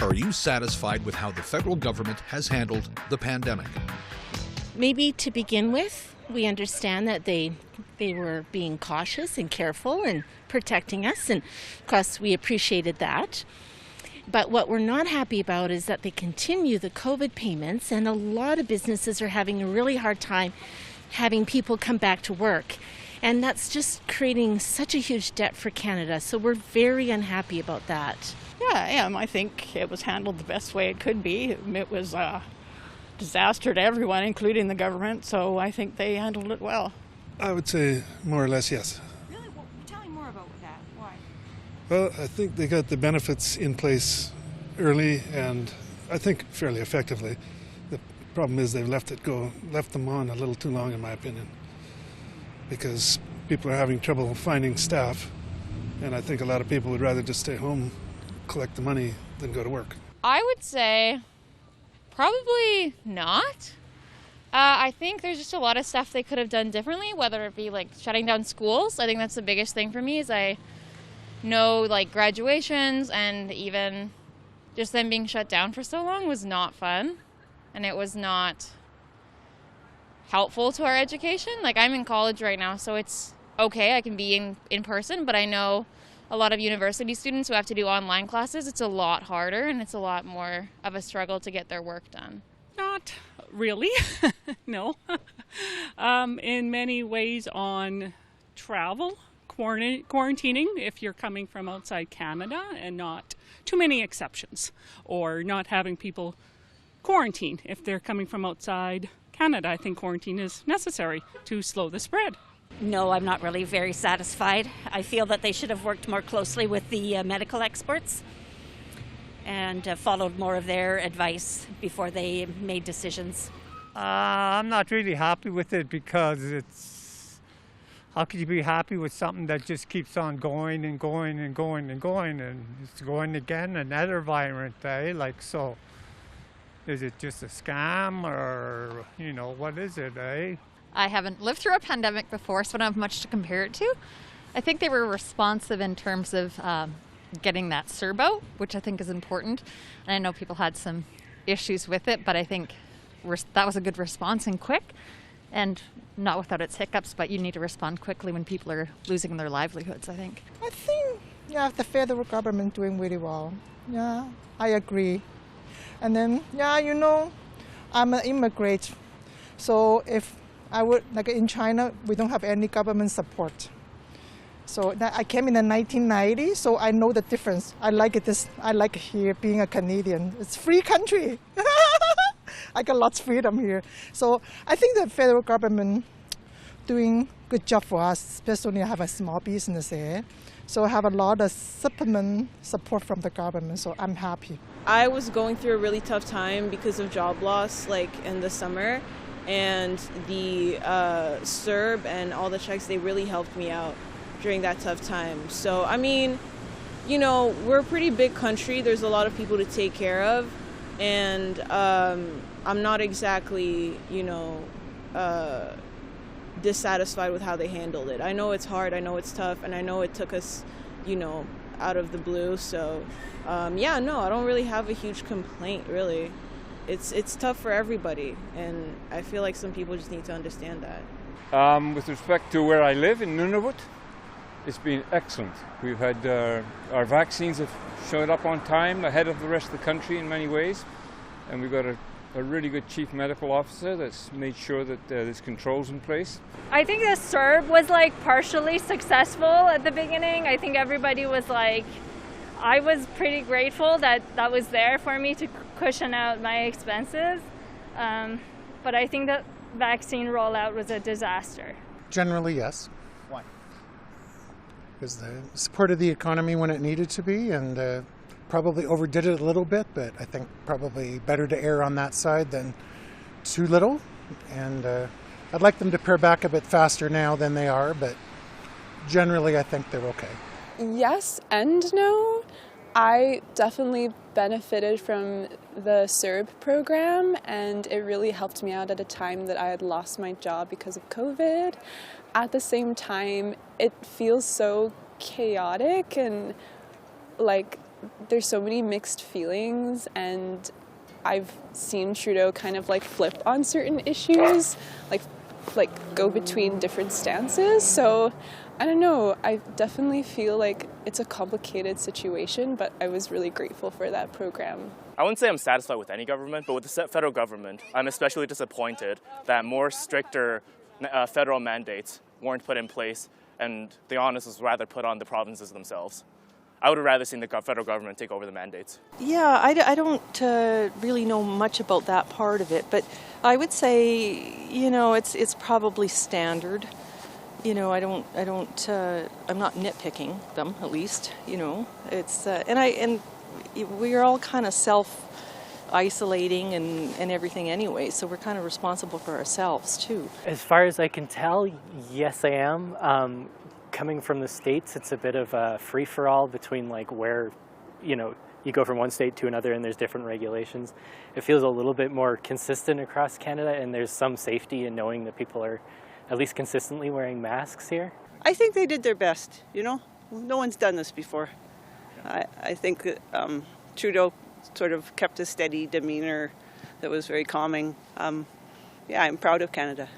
Are you satisfied with how the federal government has handled the pandemic? Maybe to begin with, we understand that they were being cautious and careful and protecting us, and of course we appreciated that. But what we're not happy about is that they continue the COVID payments, and a lot of businesses are having a really hard time having people come back to work. And that's just creating such a huge debt for Canada. So we're very unhappy about that. Yeah, I am. I think it was handled the best way it could be. It was a disaster to everyone, including the government. So I think they handled it well. I would say more or less yes. Really? Well, tell me more about that. Why? Well, I think they got the benefits in place early and I think fairly effectively. The problem is they've left them on a little too long, in my opinion, because people are having trouble finding staff, and I think a lot of people would rather just stay home, collect the money, than go to work. I would say probably not. I think there's just a lot of stuff they could have done differently, whether it be like shutting down schools. I think that's the biggest thing for me, is I know like graduations and even just them being shut down for so long was not fun, and it was not helpful to our education. Like, I'm in college right now, so it's okay, I can be in person, but I know a lot of university students who have to do online classes. It's a lot harder and it's a lot more of a struggle to get their work done. Not really, no. In many ways on travel, quarantining if you're coming from outside Canada, and not too many exceptions, or not having people quarantine if they're coming from outside Canada. I think quarantine is necessary to slow the spread. No, I'm not really very satisfied. I feel that they should have worked more closely with the medical experts and followed more of their advice before they made decisions. I'm not really happy with it, because how could you be happy with something that just keeps on going and going and going and going, and it's going again, another variant, like, so is it just a scam, or what is it, I haven't lived through a pandemic before, so I don't have much to compare it to. I think they were responsive in terms of getting that CERB out, which I think is important. And I know people had some issues with it, but I think that was a good response and quick, and not without its hiccups, but you need to respond quickly when people are losing their livelihoods, I think. I think, the federal government doing really well. Yeah, I agree. And then, I'm an immigrant, so if I would, like in China, we don't have any government support. So I came in the 1990s, so I know the difference. I like it. I like here being a Canadian. It's a free country. I got lots of freedom here. So I think the federal government doing good job for us, especially I have a small business there. So I have a lot of supplement support from the government, so I'm happy. I was going through a really tough time because of job loss, like in the summer, and the CERB and all the checks, they really helped me out during that tough time. So, I mean, we're a pretty big country. There's a lot of people to take care of, and I'm not exactly, dissatisfied with how they handled it. I know it's hard, I know it's tough, and I know it took us, out of the blue. So, I don't really have a huge complaint, really. It's tough for everybody, and I feel like some people just need to understand that. With respect to where I live in Nunavut, it's been excellent. We've had our vaccines have showed up on time, ahead of the rest of the country in many ways, and we've got a really good chief medical officer that's made sure that there's controls in place. I think the CERB was partially successful at the beginning. I think everybody was I was pretty grateful that was there for me to cushion out my expenses. But I think that vaccine rollout was a disaster. Generally, yes. Why? Because they supported the economy when it needed to be, and probably overdid it a little bit, but I think probably better to err on that side than too little. And I'd like them to pare back a bit faster now than they are, but generally I think they're okay. Yes and no. I definitely benefited from the CERB program, and it really helped me out at a time that I had lost my job because of COVID. At the same time, it feels so chaotic, and there's so many mixed feelings, and I've seen Trudeau kind of like flip on certain issues, like go between different stances. So I don't know, I definitely feel like it's a complicated situation, but I was really grateful for that program. I wouldn't say I'm satisfied with any government, but with the federal government, I'm especially disappointed that more stricter federal mandates weren't put in place, and the onus was rather put on the provinces themselves. I would have rather seen the federal government take over the mandates. Yeah, I don't really know much about that part of it, but I would say, you know, it's probably standard. You know, I'm not nitpicking them, at least. You know, it's and we're all kind of self-isolating and everything anyway, so we're kind of responsible for ourselves too. As far as I can tell, yes, I am. Coming from the States, it's a bit of a free-for-all between like where, you know, you go from one state to another and there's different regulations. It feels a little bit more consistent across Canada, and there's some safety in knowing that people are at least consistently wearing masks here. I think they did their best, you know. No one's done this before. I think that, Trudeau sort of kept a steady demeanor that was very calming. Yeah, I'm proud of Canada.